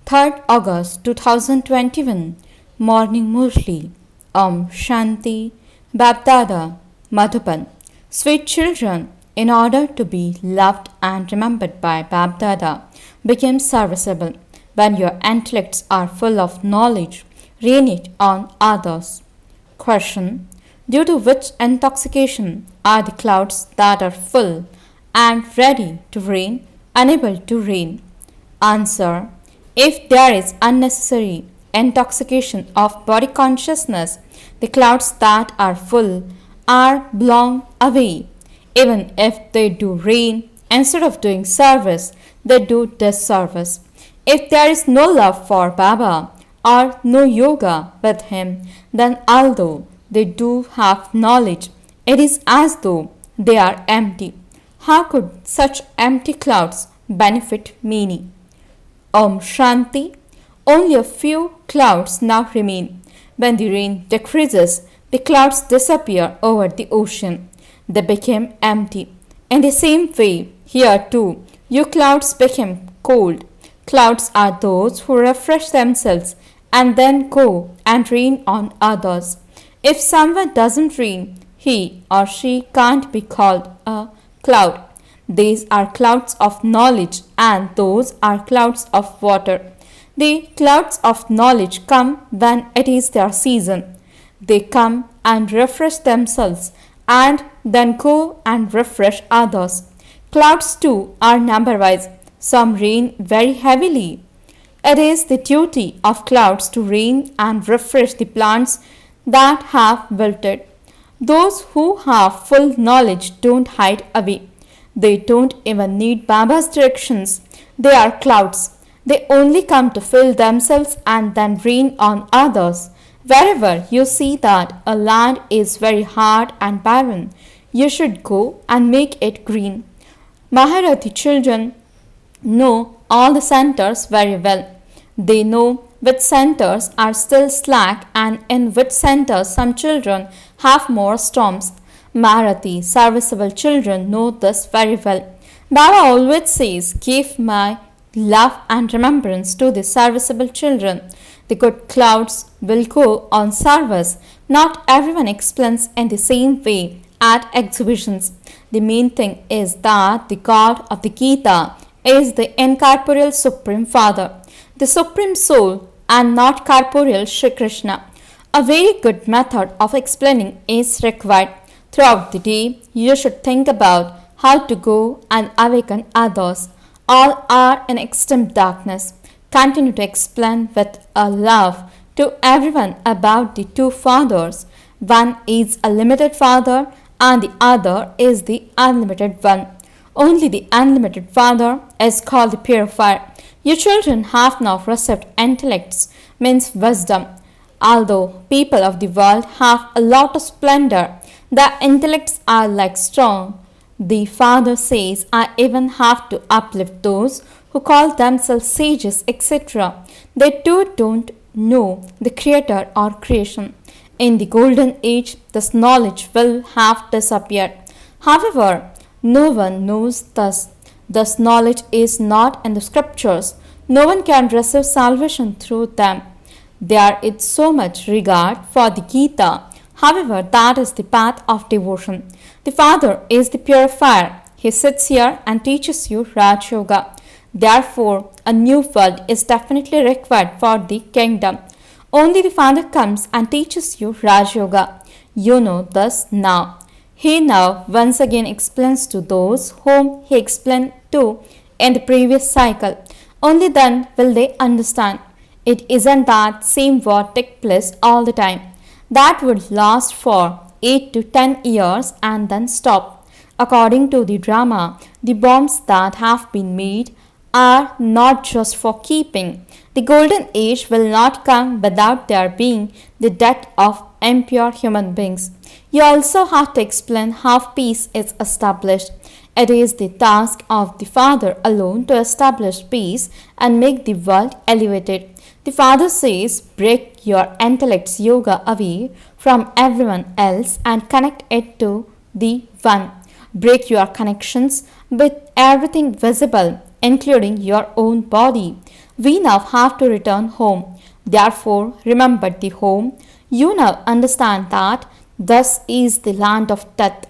3rd August 2021 Morning Murli Om Shanti Bapdada Madhuban. Sweet children, in order to be loved and remembered by Bapdada, become serviceable when your intellects are full of knowledge. Rain it on others. Question: due to which intoxication are the clouds that are full and ready to rain unable to rain? Answer: if there is unnecessary intoxication of body consciousness, the clouds that are full are blown away. Even if they do rain, instead of doing service, they do disservice. If there is no love for Baba or no yoga with him, then although they do have knowledge, it is as though they are empty. How could such empty clouds benefit many? Om Shanti. Only a few clouds now remain. When the rain decreases, the clouds disappear over the ocean. They became empty. In the same way, here too, you clouds became cold. Clouds are those who refresh themselves and then go and rain on others. If someone doesn't rain, he or she can't be called a cloud. These are clouds of knowledge and those are clouds of water. The clouds of knowledge come when it is their season. They come and refresh themselves and then go and refresh others. Clouds too are number-wise. Some rain very heavily. It is the duty of clouds to rain and refresh the plants that have wilted. Those who have full knowledge don't hide away. They don't even need Baba's directions. They are clouds. They only come to fill themselves and then rain on others. Wherever you see that a land is very hard and barren, you should go and make it green. Maharathi children know all the centers very well. They know which centers are still slack and in which centers some children have more storms. Maharathi serviceable children know this very well. Baba always says, give my love and remembrance to the serviceable children. The good clouds will go on service. Not everyone explains in the same way at exhibitions. The main thing is that the God of the Gita is the incorporeal Supreme Father, the Supreme Soul, and not corporeal Shri Krishna. A very good method of explaining is required. Throughout the day, you should think about how to go and awaken others. All are in extreme darkness. Continue to explain with a love to everyone about the two fathers. One is a limited father and the other is the unlimited one. Only the unlimited father is called the purifier. Your children have now received intellects, means wisdom. Although people of the world have a lot of splendor, the intellects are like strong. The Father says, I even have to uplift those who call themselves sages, etc. They too don't know the Creator or creation. In the golden age, this knowledge will have disappeared. However, no one knows this. This knowledge is not in the scriptures. No one can receive salvation through them. There is so much regard for the Gita. However, that is the path of devotion. The Father is the purifier. He sits here and teaches you Raj Yoga. Therefore, a new world is definitely required for the kingdom. Only the Father comes and teaches you Raj Yoga. You know this now. He now once again explains to those whom he explained to in the previous cycle. Only then will they understand. It isn't that same war take place all the time. That would last for 8 to 10 years and then stop. According to the drama, the bombs that have been made are not just for keeping. The golden age will not come without there being the death of impure human beings. You also have to explain how peace is established. It is the task of the Father alone to establish peace and make the world elevated. The Father says, break your intellect's yoga away from everyone else and connect it to the One. Break your connections with everything visible, including your own body. We now have to return home. Therefore, remember the home. You now understand that this is the land of death.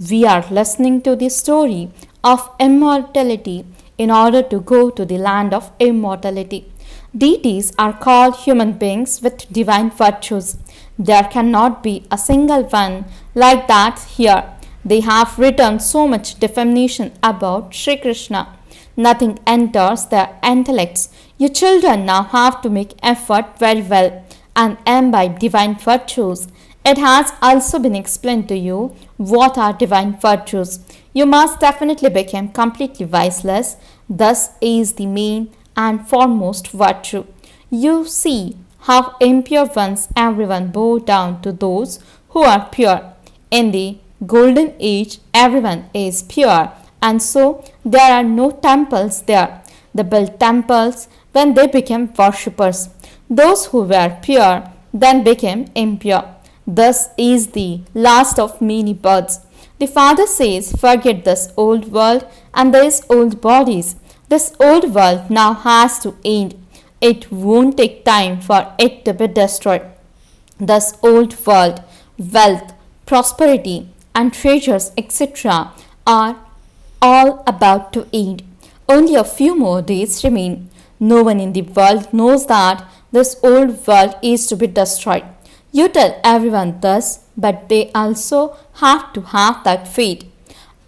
We are listening to the story of immortality in order to go to the land of immortality. Deities are called human beings with divine virtues. There cannot be a single one like that here. They have written so much defamation about Sri Krishna. Nothing enters their intellects. Your children now have to make effort very well and imbibe divine virtues. It has also been explained to you what are divine virtues. You must definitely become completely viceless. Thus is the main and foremost virtue. You see how impure ones everyone bow down to those who are pure. In the golden age, everyone is pure, and so there are no temples there. They built temples when they became worshippers. Those who were pure then became impure. Thus is the last of many births. The Father says, forget this old world and these old bodies. This old world now has to end. It won't take time for it to be destroyed. This old world, wealth, prosperity, and treasures, etc., are all about to end. Only a few more days remain. No one in the world knows that this old world is to be destroyed. You tell everyone this, but they also have to have that faith.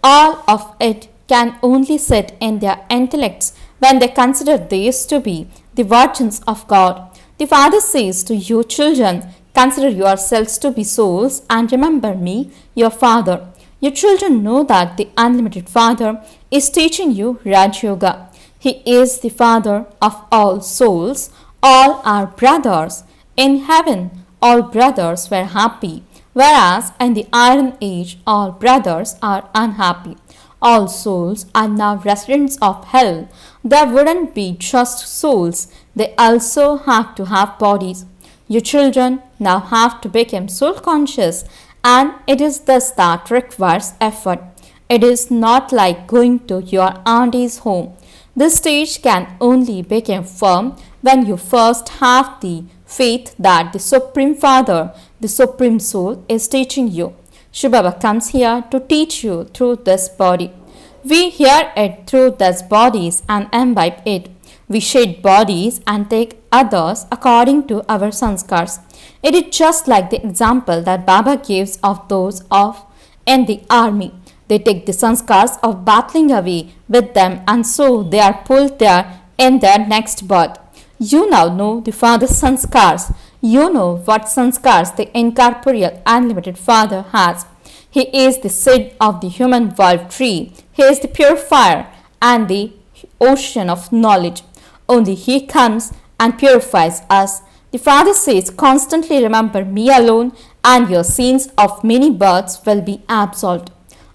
All of it can only sit in their intellects when they consider these to be the virgins of God. The Father says to you, children, consider yourselves to be souls and remember me, your Father. Your children know that the unlimited Father is teaching you Raj Yoga. He is the Father of all souls. All are brothers. In heaven, all brothers were happy, whereas in the Iron Age, all brothers are unhappy. All souls are now residents of hell. There wouldn't be just souls, they also have to have bodies. Your children now have to become soul conscious, and it is this that requires effort. It is not like going to your auntie's home. This stage can only become firm when you first have the faith that the Supreme Father, the Supreme Soul, is teaching you. Shiv Baba comes here to teach you through this body. We hear it through these bodies and imbibe it. We shed bodies and take others according to our sanskars. It is just like the example that Baba gives of those of in the army. They take the sanskars of battling away with them, and so they are pulled there in their next birth. You now know the Father's sanskars. You know what sanskars the incorporeal unlimited Father has. He is the seed of the human world tree. He is the purifier and the ocean of knowledge. Only He comes and purifies us. The Father says, constantly remember me alone, and your sins of many births will be absolved.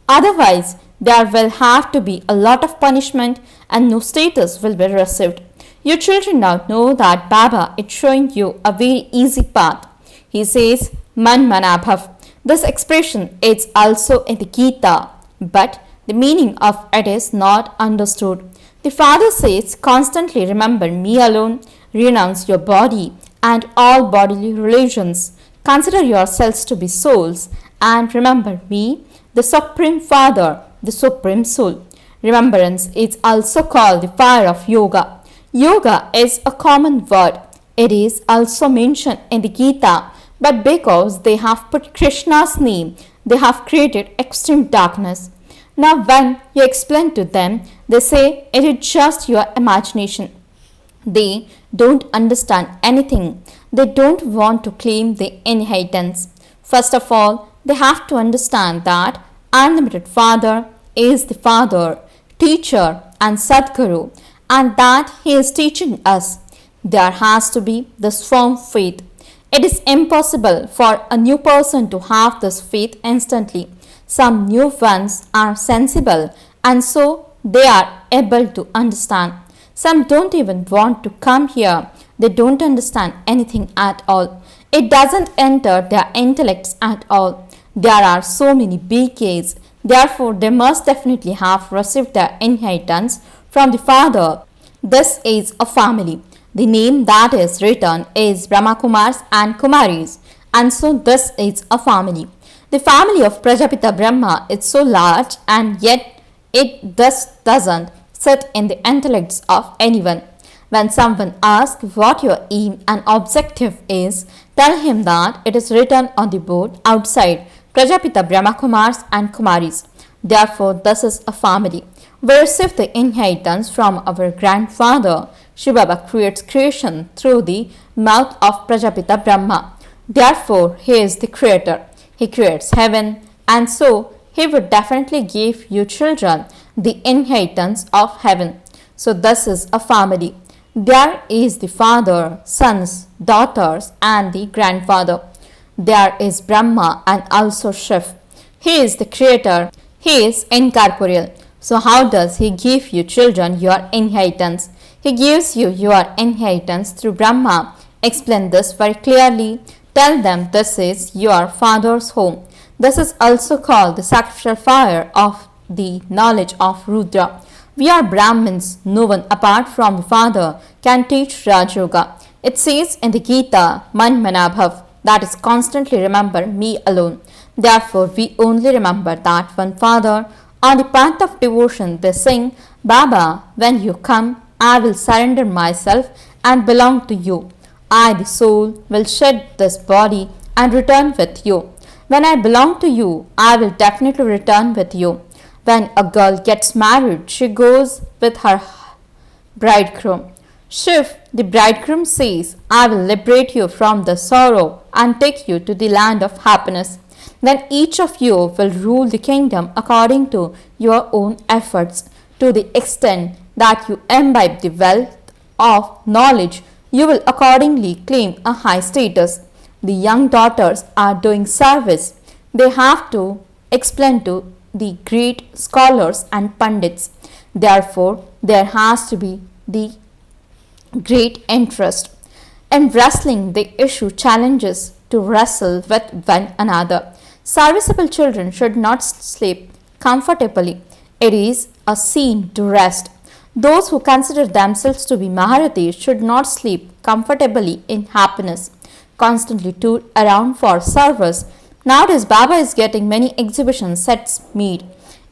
Otherwise, there will have to be a lot of punishment and no status will be received. Your children now know that Baba is showing you a very easy path. He says, Man Manabhav. This expression is also in the Gita, but the meaning of it is not understood. The Father says, constantly remember me alone, renounce your body and all bodily religions. Consider yourselves to be souls and remember me, the Supreme Father, the Supreme Soul. Remembrance is also called the fire of yoga. Yoga is a common word. It is also mentioned in the Gita, but because they have put Krishna's name, they have created extreme darkness. Now when you explain to them, they say it is just your imagination. They don't understand anything. They don't want to claim the inheritance. First of all, they have to understand that Unlimited Father is the Father, Teacher and Sadguru, and that He is teaching us. There has to be this firm faith. It is impossible for a new person to have this faith instantly. Some new ones are sensible and so they are able to understand. Some don't even want to come here. They don't understand anything at all. It doesn't enter their intellects at all. There are so many BKs. Therefore, they must definitely have received their inheritance from the Father. This is a family. The name that is written is Brahma Kumars and Kumaris, and so this is a family. The family of Prajapita Brahma is so large, and yet it doesn't sit in the intellects of anyone. When someone asks what your aim and objective is, tell him that it is written on the board outside Prajapita Brahma Kumars and Kumaris. Therefore, this is a family. We receive the inheritance from our grandfather. Shiv Baba creates creation through the mouth of Prajapita Brahma. Therefore, he is the creator. He creates heaven, and so he would definitely give you children the inheritance of heaven. So, this is a family. There is the father, sons, daughters, and the grandfather. There is Brahma and also Shiv. He is the creator. He is incorporeal. So, how does he give you children your inheritance? He gives you your inheritance through Brahma. Explain this very clearly. Tell them this is your father's home. This is also called the sacrificial fire of the knowledge of Rudra. We are Brahmins. No one apart from the father can teach Raj Yoga. It says in the Gita, Man Manabhav, that is constantly remember me alone. Therefore, we only remember that one father. On the path of devotion, they sing, Baba, when you come, I will surrender myself and belong to you. I, the soul, will shed this body and return with you. When I belong to you, I will definitely return with you. When a girl gets married, she goes with her bridegroom. Shiv, the bridegroom, says, I will liberate you from the sorrow and take you to the land of happiness. Then each of you will rule the kingdom according to your own efforts. To the extent that you imbibe the wealth of knowledge, you will accordingly claim a high status. The young daughters are doing service. They have to explain to the great scholars and pandits. Therefore, there has to be the great interest. In wrestling, they issue challenges to wrestle with one another. Serviceable children should not sleep comfortably. It is a scene to rest. Those who consider themselves to be Maharathis should not sleep comfortably in happiness. Constantly tour around for service. Nowadays, Baba is getting many exhibition sets made.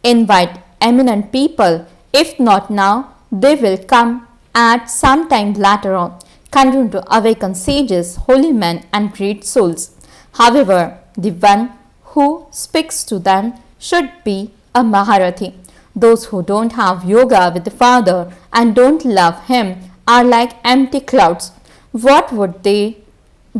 Invite eminent people. If not now, they will come at some time later on. Continue to awaken sages, holy men, and great souls. However, the one who speaks to them should be a Maharathi. Those who don't have yoga with the Father and don't love him are like empty clouds. What would they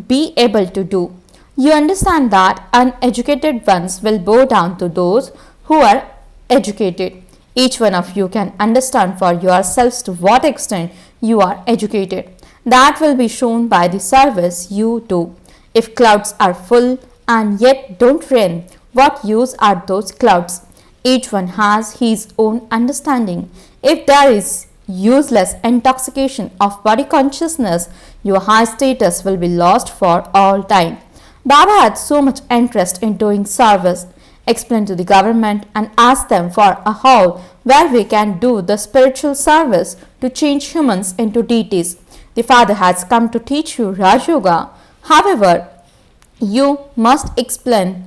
be able to do? You understand that uneducated ones will bow down to those who are educated. Each one of you can understand for yourselves to what extent you are educated. That will be shown by the service you do. If clouds are full and yet don't rain, what use are those clouds? Each one has his own understanding. If there is useless intoxication of body consciousness, your high status will be lost for all time. Baba had so much interest in doing service. Explain to the government and ask them for a hall where we can do the spiritual service to change humans into deities. The Father has come to teach you Raj Yoga. However, you must explain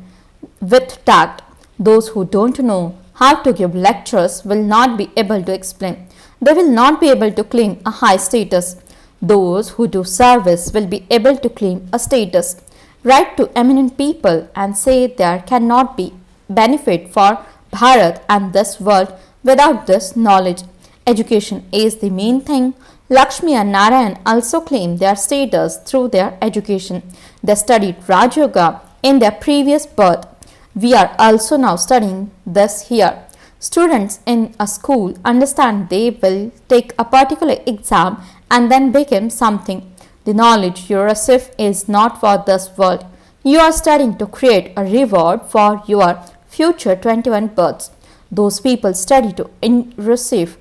with tact. Those who don't know how to give lectures will not be able to explain. They will not be able to claim a high status. Those who do service will be able to claim a status. Write to eminent people and say there cannot be benefit for Bharat and this world without this knowledge. Education is the main thing. Lakshmi and Narayan also claim their status through their education. They studied Raj Yoga in their previous birth. We are also now studying this here. Students in a school understand they will take a particular exam and then become something. The knowledge you receive is not for this world. You are studying to create a reward for your future 21 births. Those people study to receive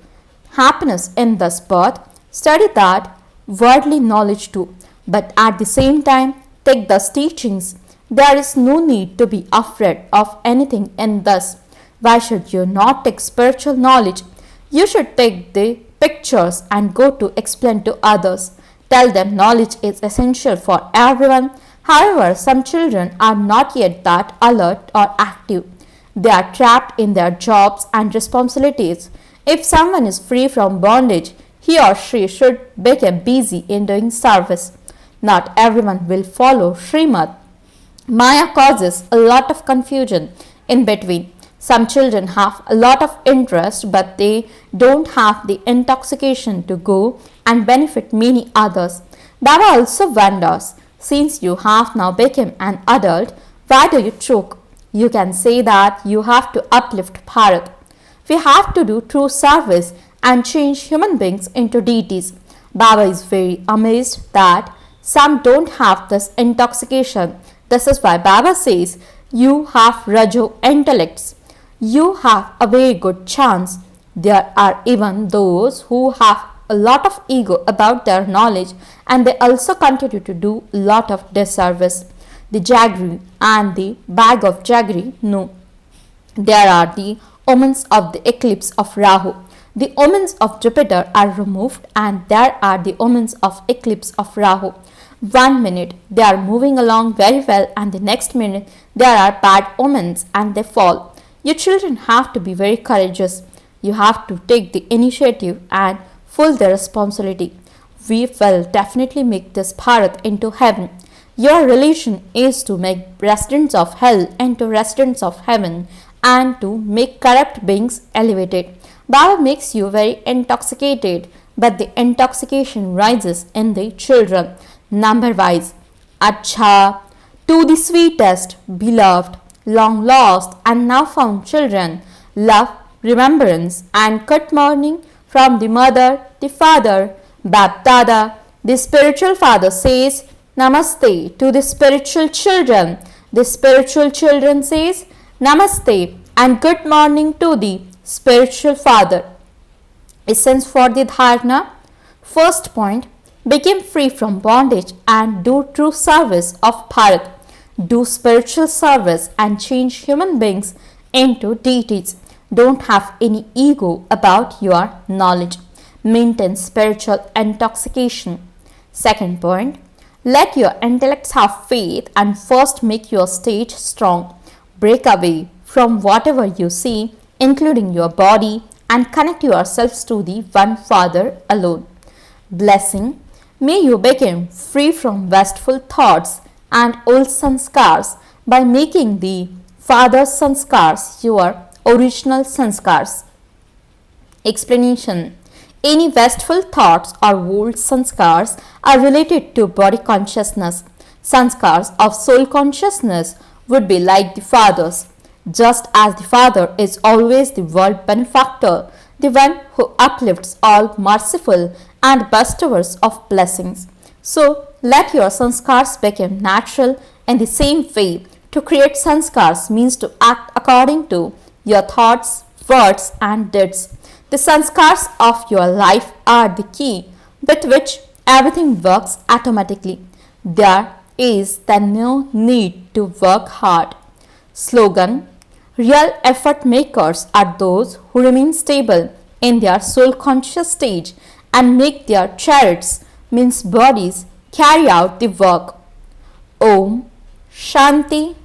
happiness in this birth. Study that worldly knowledge too, but at the same time take these teachings. There is no need to be afraid of anything in this. Why should you not take spiritual knowledge? You should take the pictures and go to explain to others. Tell them knowledge is essential for everyone. However, some children are not yet that alert or active. They are trapped in their jobs and responsibilities. If someone is free from bondage, he or she should become busy in doing service. Not everyone will follow Srimad. Maya causes a lot of confusion in between. Some children have a lot of interest, but they don't have the intoxication to go and benefit many others. Baba also wonders, since you have now become an adult, why do you choke? You can say that you have to uplift Bharat. We have to do true service and change human beings into deities. Baba is very amazed that some don't have this intoxication. This is why Baba says, you have Rajo intellects. You have a very good chance. There are even those who have a lot of ego about their knowledge, and they also continue to do a lot of disservice. The jaggery and the bag of jaggery, no. There are the omens of the eclipse of Rahu. The omens of Jupiter are removed, and there are the omens of eclipse of Rahu. 1 minute they are moving along very well, and the next minute there are bad omens and they fall. Your children have to be very courageous. You have to take the initiative and full the responsibility. We will definitely make this Bharat into heaven. Your religion is to make residents of hell into residents of heaven and to make corrupt beings elevated. Baba makes you very intoxicated, but the intoxication rises in the children, number wise. Acha, to the sweetest, beloved, long lost and now found children, love, remembrance and good morning from the mother, the father, Bap Dada. The spiritual father says, Namaste to the spiritual children. The spiritual children says, Namaste and good morning to the spiritual father. Essence for the dharana. First point, become free from bondage and do true service of Bharat. Do spiritual service and change human beings into deities. Don't have any ego about your knowledge. Maintain spiritual intoxication. Second point, let your intellects have faith and first make your state strong. Break away from whatever you see, including your body, and connect yourselves to the one Father alone. Blessing. May you become free from wasteful thoughts and old sanskars by making the Father's sanskars your original sanskars. Explanation. Any wasteful thoughts or old sanskars are related to body consciousness. Sanskars of soul consciousness would be like the Father's. Just as the Father is always the world benefactor, the one who uplifts all merciful and bestowers of blessings. So, let your sanskars become natural in the same way. To create sanskars means to act according to your thoughts, words and deeds. The sanskars of your life are the key with which everything works automatically. There is then no need to work hard. Slogan. Real effort makers are those who remain stable in their soul conscious stage and make their chariots, means bodies, carry out the work. Om Shanti